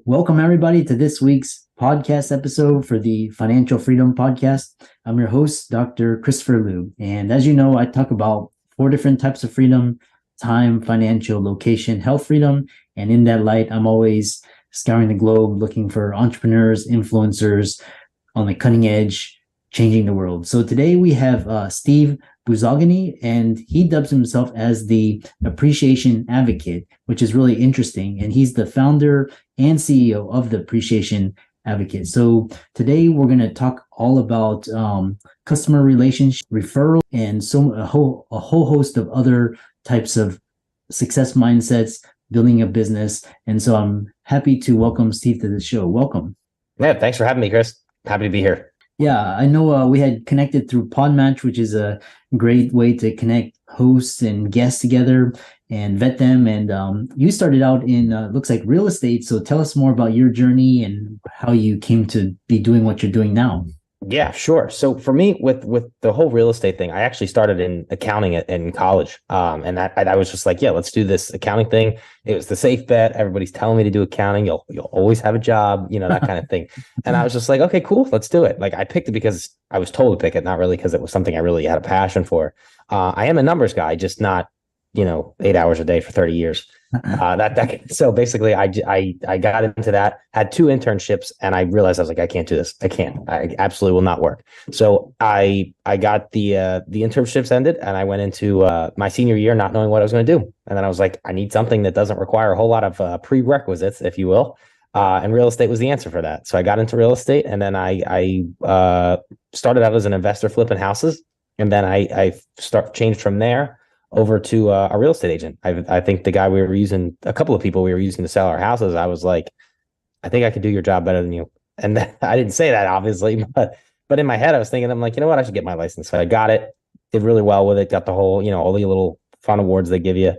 Welcome everybody to this week's podcast episode for the Financial Freedom Podcast. I'm your host, Dr. Christopher Liu. And as you know, I talk about 4 different types of freedom: time, financial, location, health freedom. And in that light, I'm always scouring the globe looking for entrepreneurs, influencers on the cutting edge, changing the world. So today we have Steve Buzogany, and he dubs himself as the Appreciation Advocate, which is really interesting. And he's the founder and CEO of the Appreciation Advocate. So today we're going to talk all about customer relationship, referral, and a whole host of other types of success mindsets, building a business. And so I'm happy to welcome Steve to the show. Welcome. Yeah, thanks for having me, Chris. Happy to be here. Yeah, I know we had connected through Podmatch, which is a great way to connect hosts and guests together and vet them. And you started out in, looks like real estate. So tell us more about your journey and how you came to be doing what you're doing now. Yeah, sure. So for me, with the whole real estate thing, I actually started in accounting in college. And I was just like, yeah, let's do this accounting thing. It was the safe bet. Everybody's telling me to do accounting. You'll always have a job, that kind of thing. And I was just like, okay, cool, let's do it. Like, I picked it because I was told to pick it, not really because it was something I really had a passion for. I am a numbers guy, just not 8 hours a day for 30 years. So basically I got into that, had 2 internships, and I realized I was like, I can't do this. I absolutely will not work. So I got the internships ended, and I went into my senior year not knowing what I was going to do. And then I was like, I need something that doesn't require a whole lot of prerequisites, if you will. And real estate was the answer for that. So I got into real estate, and then I started out as an investor flipping houses. And then I changed from there over to a real estate agent. I think the guy we were using, a couple of people we were using to sell our houses, I was like, I think I could do your job better than you. And I didn't say that, obviously, but in my head, I was thinking, I'm like, you know what? I should get my license. So I got it, did really well with it, got the whole, all the little fun awards they give you.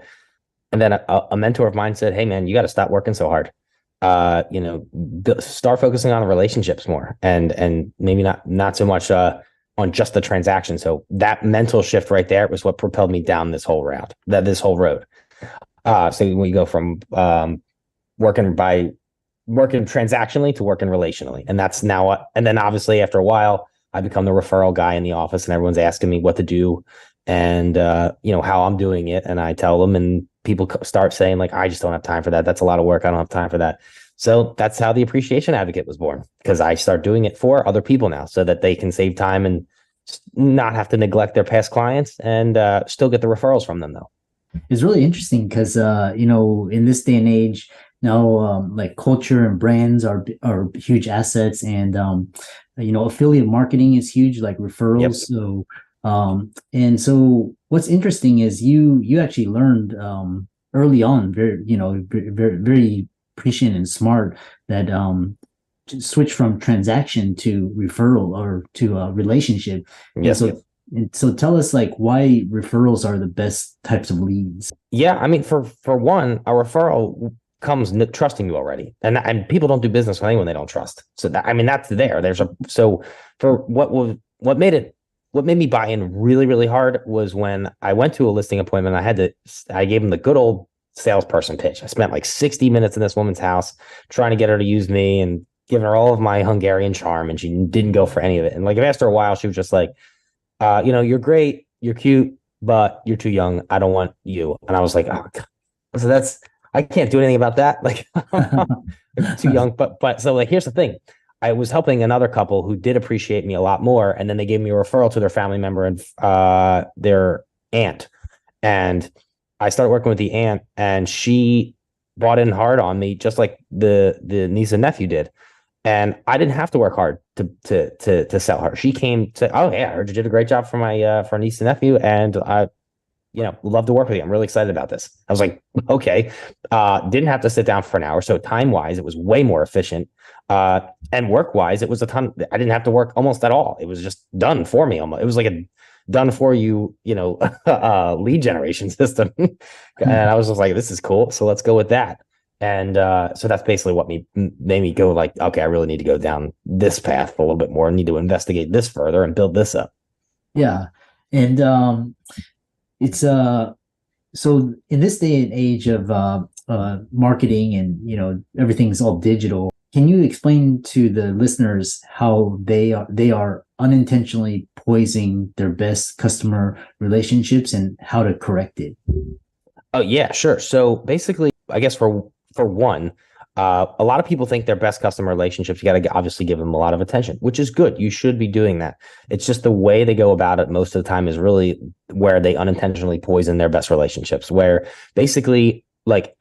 And then a mentor of mine said, hey, man, you got to stop working so hard. Start focusing on the relationships more and maybe not so much on just the transaction. So that mental shift right there was what propelled me down this whole road. So we go from working transactionally to working relationally. And that's now and then obviously after a while, I become the referral guy in the office, and everyone's asking me what to do and how I'm doing it. And I tell them, and people start saying, like, I just don't have time for that. That's a lot of work. I don't have time for that. So that's how the Appreciation Advocate was born, because I start doing it for other people now so that they can save time and not have to neglect their past clients and still get the referrals from them, though. It's really interesting because, in this day and age now, like culture and brands are huge assets, and, affiliate marketing is huge, like referrals. Yep. So, and so what's interesting is you actually learned early on, very prescient and smart, that to switch from transaction to referral or to a relationship. Yes. So tell us, like, why referrals are the best types of leads. Yeah, I mean, for one, a referral comes trusting you already, and people don't do business with anyone they don't trust. So that's there. So for what made me buy in really, really hard was when I went to a listing appointment. I gave them the good old salesperson pitch. I spent like 60 minutes in this woman's house trying to get her to use me and giving her all of my Hungarian charm, and she didn't go for any of it. And like after a while, she was just like, you're great, you're cute, but you're too young. I don't want you. And I was like, oh God. So I can't do anything about that. Like, too young. But so like, here's the thing. I was helping another couple who did appreciate me a lot more. And then they gave me a referral to their family member and their aunt. And I started working with the aunt, and she bought in hard on me, just like the niece and nephew did. And I didn't have to work hard to sell her. She came to, oh yeah, I heard you did a great job for my for niece and nephew, and I love to work with you. I'm really excited about this. I was like, okay. Didn't have to sit down for an hour. So time wise, it was way more efficient. And work wise, it was a ton. I didn't have to work almost at all. It was just done for me. Almost. It was like a done for you, lead generation system. And I was just like, this is cool. So let's go with that. And so that's basically what made me go like, okay, I really need to go down this path a little bit more. I need to investigate this further and build this up. Yeah. And it's so in this day and age of marketing and, everything's all digital. Can you explain to the listeners how they are unintentionally poisoning their best customer relationships and how to correct it? Oh yeah, sure. So basically, I guess for one, a lot of people think their best customer relationships, you got to obviously give them a lot of attention, which is good. You should be doing that. It's just the way they go about it most of the time is really where they unintentionally poison their best relationships, where basically, like,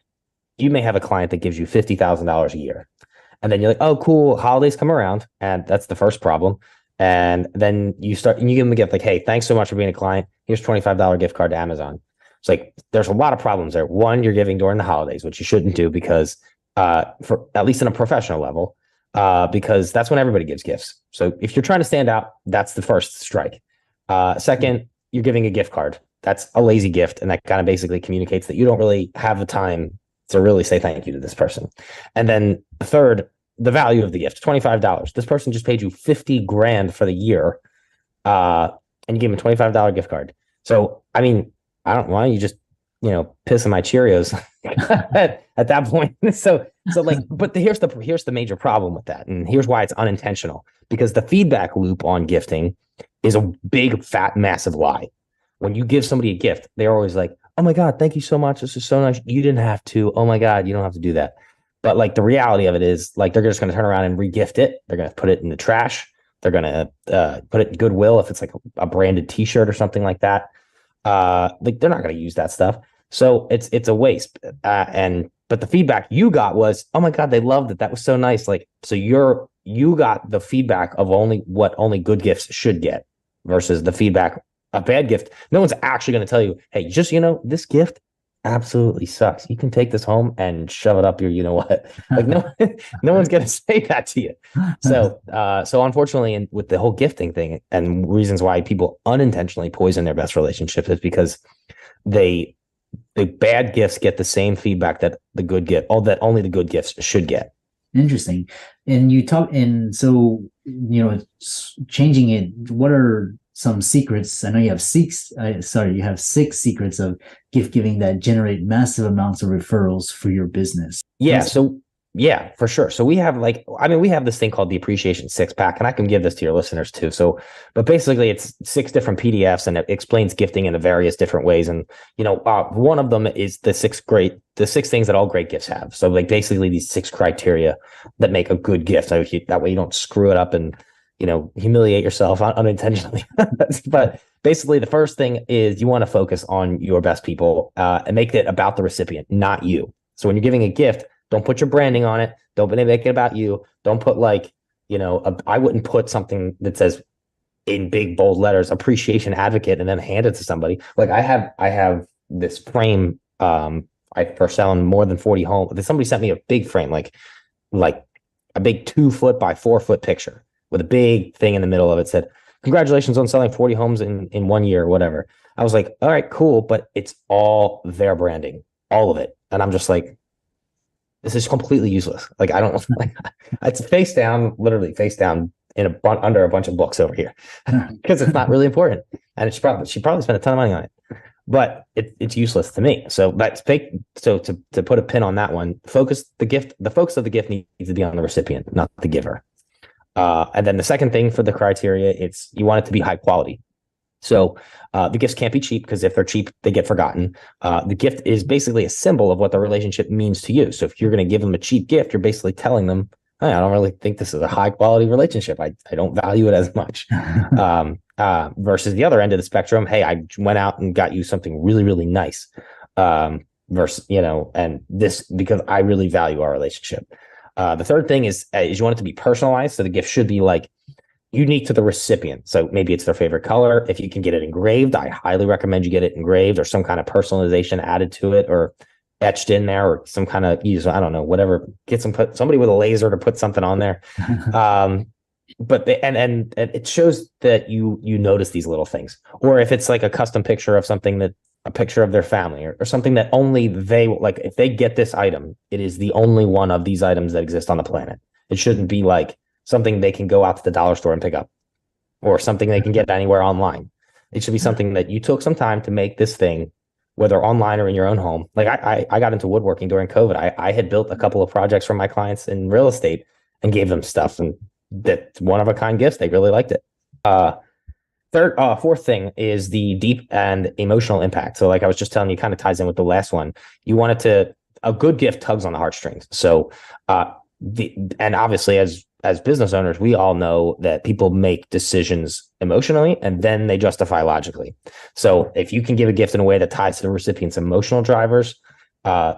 you may have a client that gives you $50,000 a year. And then you're like, oh, cool, holidays come around. And that's the first problem. And then you give them a gift like, hey, thanks so much for being a client. Here's $25 gift card to Amazon. It's like, there's a lot of problems there. One, you're giving during the holidays, which you shouldn't do because for at least in a professional level, because that's when everybody gives gifts. So if you're trying to stand out, that's the first strike. Second, you're giving a gift card. That's a lazy gift. And that kind of basically communicates that you don't really have the time to really say thank you to this person. And then third, the value of the gift, $25. This person just paid you 50 grand for the year. And you gave them a $25 gift card. So, I mean, why don't you just, piss in my Cheerios at that point? So like, but here's the major problem with that. And here's why it's unintentional, because the feedback loop on gifting is a big, fat, massive lie. When you give somebody a gift, they're always like, oh my God, thank you so much. This is so nice. You didn't have to. Oh my God, you don't have to do that. But like the reality of it is, like, they're just going to turn around and re-gift it. They're going to put it in the trash. They're going to put it in Goodwill if it's like a branded T-shirt or something like that. Like, they're not going to use that stuff. So it's a waste. But the feedback you got was, oh my God, they loved it. That was so nice. Like, so you got the feedback of only good gifts should get versus the feedback a bad gift. No one's actually going to tell you, hey, just, this gift absolutely sucks. You can take this home and shove it up your, what, like, no one's going to say that to you. So unfortunately, and with the whole gifting thing and reasons why people unintentionally poison their best relationships is because the bad gifts get the same feedback that the good gift, that only the good gifts should get. Interesting. And so, changing it, what are some secrets? I know you have you have 6 secrets of gift giving that generate massive amounts of referrals for your business. Yeah. So yeah, for sure. So we have we have this thing called the Appreciation 6-pack, and I can give this to your listeners too. So, but basically it's 6 different PDFs and it explains gifting in various different ways. And, one of them is the 6 things that all great gifts have. So like basically these 6 criteria that make a good gift. So that way you don't screw it up and, humiliate yourself unintentionally. But basically the first thing is you want to focus on your best people and make it about the recipient, not you. So when you're giving a gift, don't put your branding on it. Don't make it about you. Don't put I wouldn't put something that says in big bold letters, appreciation advocate, and then hand it to somebody. Like I have this frame, for selling more than 40 homes. Somebody sent me a big frame, like a big 2 foot by 4 foot picture with a big thing in the middle of it said, congratulations on selling 40 homes in 1 year or whatever. I was like, all right, cool. But it's all their branding, all of it. And I'm just like, this is completely useless. Like, I don't know. It's literally face down under a bunch of books over here because it's not really important. And she probably spent a ton of money on it, but it's useless to me. So that's fake. So to put a pin on that one, the focus of the gift needs to be on the recipient, not the giver. And then the second thing for the criteria, you want it to be high quality. So the gifts can't be cheap because if they're cheap, they get forgotten. The gift is basically a symbol of what the relationship means to you. So if you're going to give them a cheap gift, you're basically telling them, hey, I don't really think this is a high quality relationship. I don't value it as much. Versus the other end of the spectrum, hey, I went out and got you something really, really nice. Versus, and this because I really value our relationship. The third thing is you want it to be personalized. So the gift should be unique to the recipient. So maybe it's their favorite color. If you can get it engraved, I highly recommend you get it engraved or some kind of personalization added to it or etched in there or some kind of I don't know, whatever, somebody with a laser to put something on there. But it shows that you notice these little things. Or if it's like a custom picture of something a picture of their family or something that only they like, if they get this item, it is the only one of these items that exist on the planet. It shouldn't be like something they can go out to the dollar store and pick up or something they can get anywhere online. It should be something that you took some time to make this thing whether online or in your own home. Like I got into woodworking during COVID. I had built a couple of projects for my clients in real estate and gave them stuff, and that one of a kind gifts. They really liked it. Fourth thing is the deep and emotional impact. So like I was just telling you, kind of ties in with the last one. You want it to, a good gift tugs on the heartstrings. So and obviously as business owners, we all know that people make decisions emotionally and then they justify logically. So if you can give a gift in a way that ties to the recipient's emotional drivers,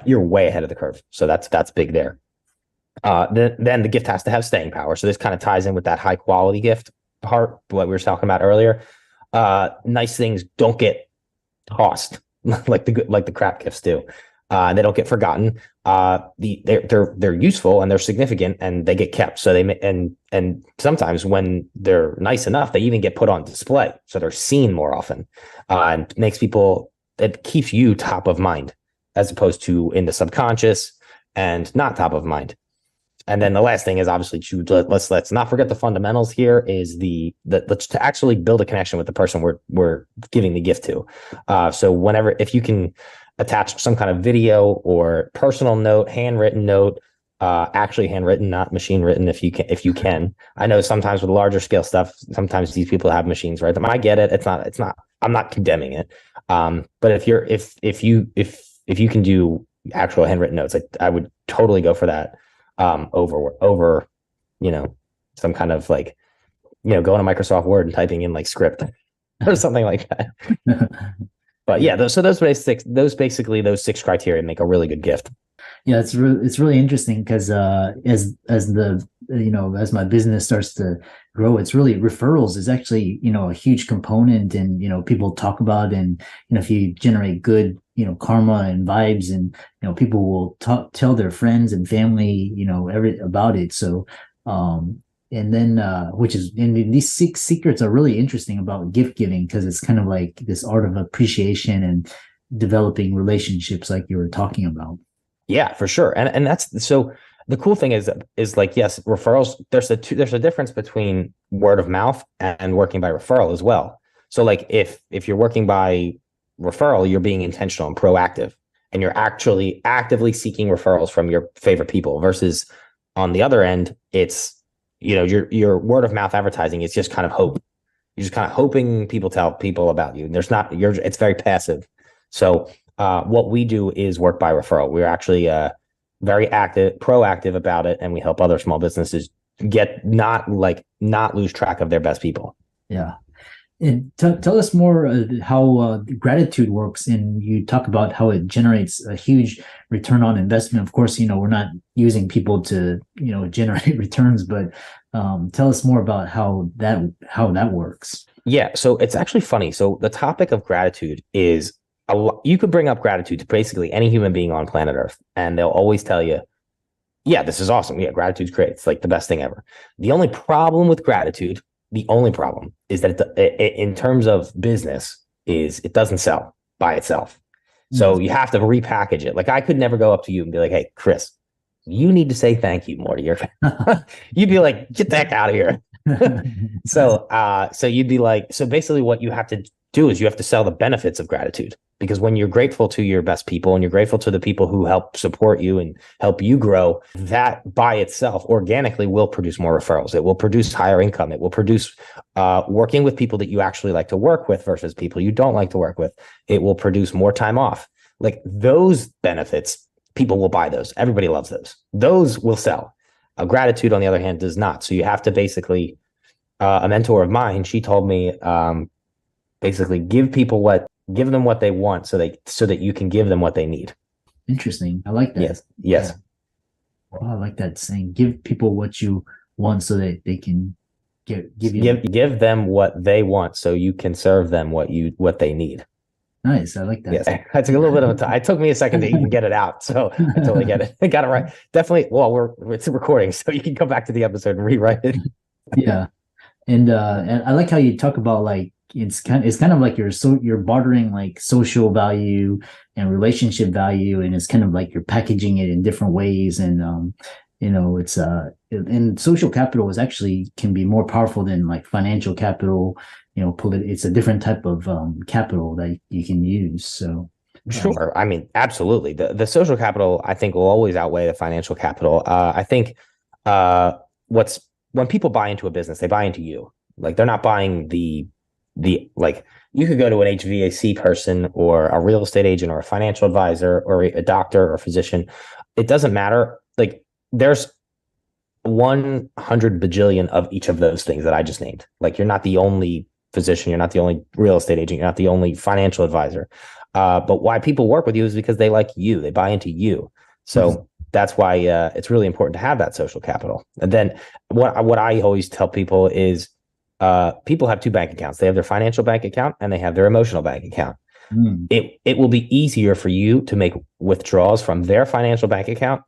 you're way ahead of the curve. So that's big there. Then the gift has to have staying power. So this kind of ties in with that high quality gift part, what we were talking about earlier. Nice things don't get tossed like the crap gifts do. They don't get forgotten. They're useful and they're significant and they get kept. So and sometimes when they're nice enough, they even get put on display. So they're seen more often, and it keeps you top of mind as opposed to in the subconscious and not top of mind. And then the last thing is obviously let's not forget the fundamentals here is let's to actually build a connection with the person we're giving the gift to. So if you can attach some kind of video or personal note, handwritten note, actually handwritten, not machine written, if you can. I know sometimes with larger scale stuff, sometimes these people have machines write them. I get it. It's not. I'm not condemning it. But if you can do actual handwritten notes, I would totally go for that. Over, some kind of like, going to Microsoft Word and typing in like script or something like that. But yeah, those 6 criteria make a really good gift. Yeah, it's really interesting because as my business starts to grow, it's really referrals is actually a huge component, and people talk about, and if you generate good karma and vibes, and people will tell their friends and family about it. So and then these 6 secrets are really interesting about gift giving, because it's kind of like this art of appreciation and developing relationships like you were talking about. Yeah, for sure. And that's so the cool thing is like, yes, referrals, there's a difference between word of mouth and working by referral as well. So like if you're working by referral, you're being intentional and proactive, and you're actually actively seeking referrals from your favorite people, versus on the other end, it's your word of mouth advertising is just kind of hope. You're just kind of hoping people tell people about you. It's very passive. So what we do is work by referral. We're actually very proactive about it, and we help other small businesses not lose track of their best people. Yeah. And tell us more how gratitude works. And you talk about how it generates a huge return on investment. Of course, we're not using people to, generate returns, but tell us more about how that works. Yeah. So it's actually funny. So the topic of gratitude is you could bring up gratitude to basically any human being on planet Earth, and they'll always tell you, yeah, this is awesome. Yeah, gratitude's great. It's like the best thing ever. The only problem is that in terms of business is it doesn't sell by itself. So you have to repackage it. Like I could never go up to you and be like, hey, Chris, you need to say thank you more to your family. You'd be like, get the heck out of here. So you'd be like, so basically what you have to do is you have to sell the benefits of gratitude, because when you're grateful to your best people and you're grateful to the people who help support you and help you grow, that by itself organically will produce more referrals. It will produce higher income. It will produce working with people that you actually like to work with versus people you don't like to work with. It will produce more time off. Like those benefits, people will buy those. Everybody loves those. Those will sell. Gratitude, on the other hand, does not. So you have to basically, a mentor of mine, she told me, basically give them what they want so that you can give them what they need. Interesting. I like that. Yes. Yeah. Well, I like that saying. Give people what you want so that they can give them what they want so you can serve them what they need. Nice. I like that. Yes. I took a little bit of time. It took me a second to even get it out. So I totally get it. I got it right. Definitely. Well, it's a recording, so you can come back to the episode and rewrite it. Yeah. And I like how you talk about like, it's kind of like you're bartering like social value and relationship value, and it's kind of like you're packaging it in different ways. And it's and social capital can be more powerful than like financial capital. It's a different type of capital that you can use. So Sure. I mean, absolutely. The social capital, I think, will always outweigh the financial capital. I think what's when people buy into a business, they buy into you. Like they're not buying the like you could go to an HVAC person or a real estate agent or a financial advisor or a doctor or a physician. It doesn't matter. Like there's 100 bajillion of each of those things that I just named. Like you're not the only physician, you're not the only real estate agent, you're not the only financial advisor. But why people work with you is because they like you, they buy into you. So that's why it's really important to have that social capital. And then what I always tell people is people have two bank accounts. They have their financial bank account and they have their emotional bank account. It will be easier for you to make withdrawals from their financial bank account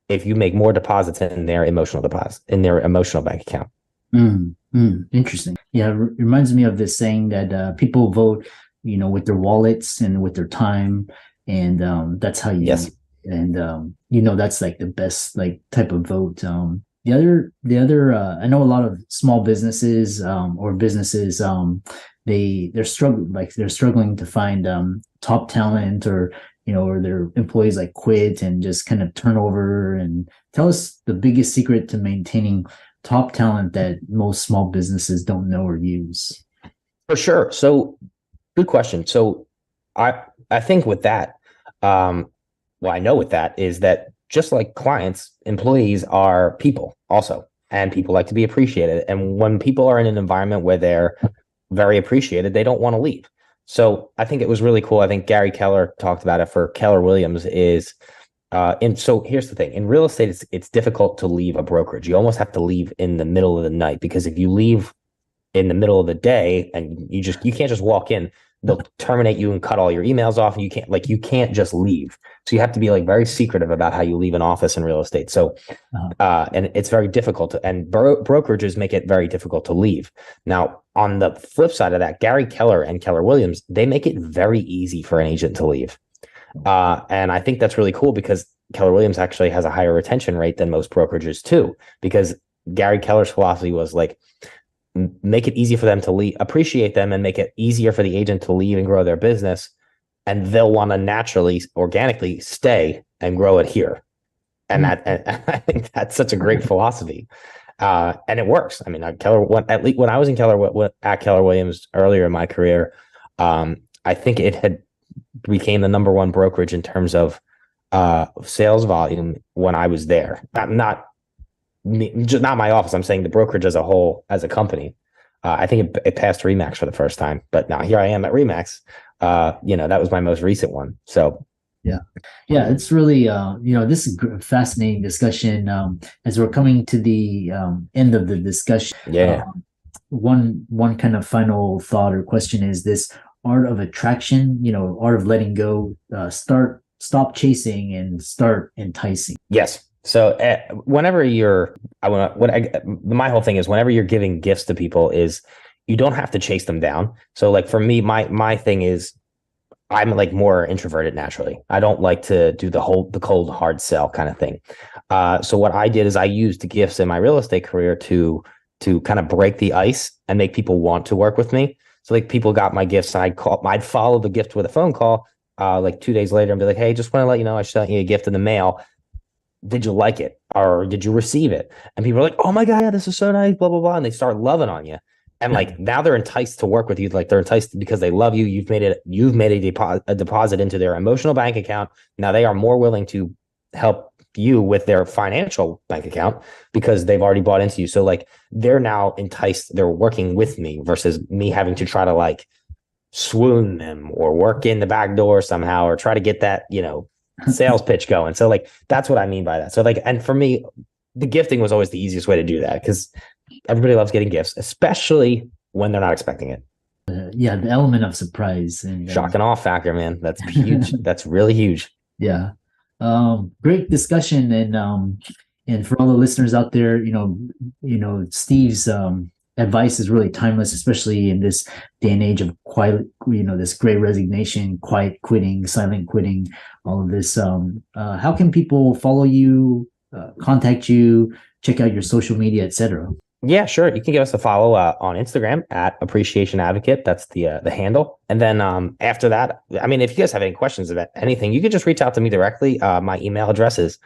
if you make more deposits in their emotional bank account. Interesting. Yeah, it reminds me of this saying that people vote, with their wallets and with their time, and that's how you. Yes. And that's like the best like type of vote. The other I know a lot of small businesses or businesses they're struggling to find top talent, or or their employees like quit and just kind of turnover. And tell us the biggest secret to maintaining top talent that most small businesses don't know or use. For sure. So good question. So I think with that, I know with that is that just like clients, employees are people also, and people like to be appreciated. And when people are in an environment where they're very appreciated, they don't want to leave. So I think it was really cool. I think Gary Keller talked about it for Keller Williams is, and so here's the thing. In real estate, it's difficult to leave a brokerage. You almost have to leave in the middle of the night, because if you leave in the middle of the day and you can't just walk in, they'll terminate you and cut all your emails off, and you can't just leave. So you have to be like very secretive about how you leave an office in real estate. So, and it's very difficult and brokerages make it very difficult to leave. Now, on the flip side of that, Gary Keller and Keller Williams, they make it very easy for an agent to leave. And I think that's really cool, because Keller Williams actually has a higher retention rate than most brokerages too, because Gary Keller's philosophy was like, make it easy for them to leave, appreciate them, and make it easier for the agent to leave and grow their business. And they'll want to naturally, organically stay and grow it here. And and I think that's such a great philosophy. And it works. I mean, at least when I was in at Keller Williams earlier in my career, I think it had became the number one brokerage in terms of sales volume when I was there. Not my office. I'm saying the brokerage as a whole, as a company. I think it passed Remax for the first time, but now here I am at Remax. That was my most recent one. So yeah, it's really this is a fascinating discussion. As we're coming to the end of the discussion, one kind of final thought or question is this art of attraction, art of letting go, stop chasing and start enticing. Yes. So whenever my whole thing is whenever you're giving gifts to people is you don't have to chase them down. So like for me, my thing is I'm like more introverted naturally. I don't like to do the cold hard sell kind of thing. So what I did is I used the gifts in my real estate career to kind of break the ice and make people want to work with me. So like people got my gifts and I'd follow the gift with a phone call like 2 days later and be like, hey, just want to let you know I sent you a gift in the mail. Did you like it or did you receive it? And people are like, oh my God, yeah, this is so nice, blah, blah, blah. And they start loving on you. And like now they're enticed to work with you. Like they're enticed because they love you. You've made a deposit into their emotional bank account. Now they are more willing to help you with their financial bank account because they've already bought into you. So like they're now enticed. They're working with me versus me having to try to like swoon them or work in the back door somehow or try to get that, sales pitch going. So like, that's what I mean by that. So like, and for me, the gifting was always the easiest way to do that because everybody loves getting gifts, especially when they're not expecting it. The element of surprise and shock and awe factor, man. That's huge. That's really huge. Yeah. Great discussion. And for all the listeners out there, Steve's advice is really timeless, especially in this day and age of quiet, this great resignation, quiet quitting, silent quitting, all of this. How can people follow you, contact you, check out your social media, etc.? Yeah, sure. You can give us a follow on Instagram at Appreciation Advocate. That's the handle. And then after that, I mean, if you guys have any questions about anything, you can just reach out to me directly. My email address is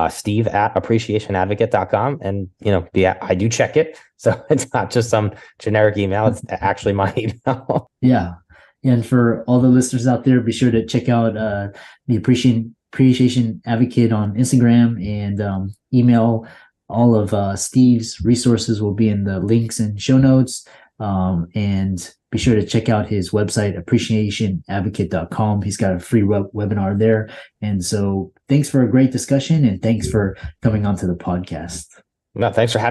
Steve at appreciationadvocate.com. And yeah, I do check it. So it's not just some generic email. It's actually my email. Yeah. And for all the listeners out there, be sure to check out the Appreciation Advocate on Instagram, and email. All of Steve's resources will be in the links and show notes. And be sure to check out his website, appreciationadvocate.com. He's got a free webinar there. And so thanks for a great discussion, and thanks for coming onto the podcast. No, thanks for having me.